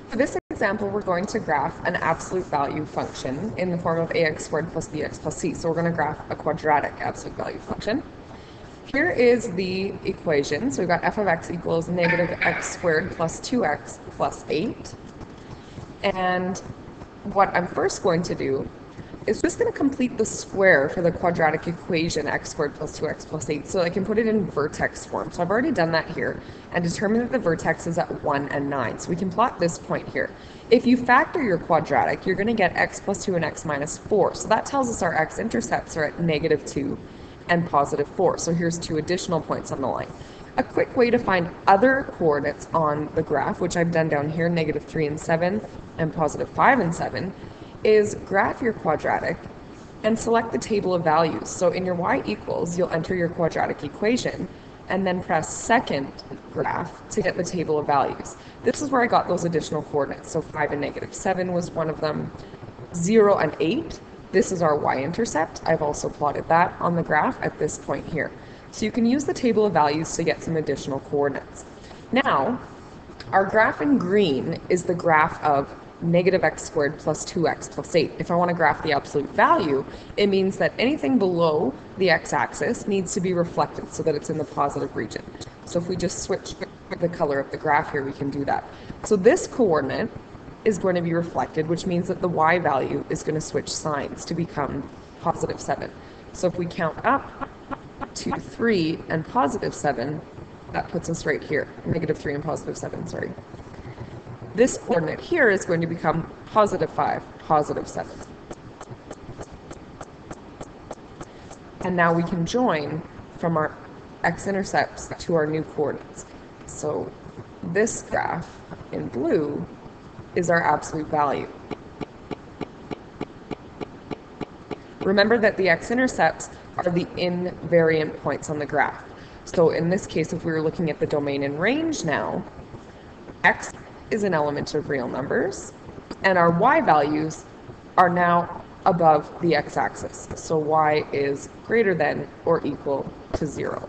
For this example, we're going to graph an absolute value function in the form of ax squared plus bx plus c. So we're going to graph a quadratic absolute value function. Here is the equation. So we've got f of x equals negative x squared plus 2x plus 8. And what I'm first going to do is just going to complete the square for the quadratic equation x squared plus 2x plus 8 so I can put it in vertex form. So I've already done that here and determined that the vertex is at 1 and 9. So we can plot this point here. If you factor your quadratic, you're going to get x plus 2 and x minus 4. So that tells us our x-intercepts are at negative 2 and positive 4. So here's 2 additional points on the line. A quick way to find other coordinates on the graph, which I've done down here, negative 3 and 7 and positive 5 and 7, is graph your quadratic and select the table of values. So in your y equals, you'll enter your quadratic equation and then press second graph to get the table of values. This is where I got those additional coordinates. So 5 and negative 7 was one of them. 0 and 8, this is our y-intercept. I've also plotted that on the graph at this point here. So you can use the table of values to get some additional coordinates. Now, our graph in green is the graph of negative x squared plus 2x plus 8. If I want to graph the absolute value, it means that anything below the x-axis needs to be reflected so that it's in the positive region. So if we just switch the color of the graph here, we can do that. So this coordinate is going to be reflected, which means that the y value is going to switch signs to become positive 7. So if we count up to 3 and positive 7, that puts us right here, negative 3 and positive 7, sorry. This coordinate here is going to become positive 5, positive 7. And now we can join from our x-intercepts to our new coordinates. So this graph in blue is our absolute value. Remember that the x-intercepts are the invariant points on the graph. So in this case, if we were looking at the domain and range now, x is an element of real numbers, and our y values are now above the x-axis. So y is greater than or equal to 0.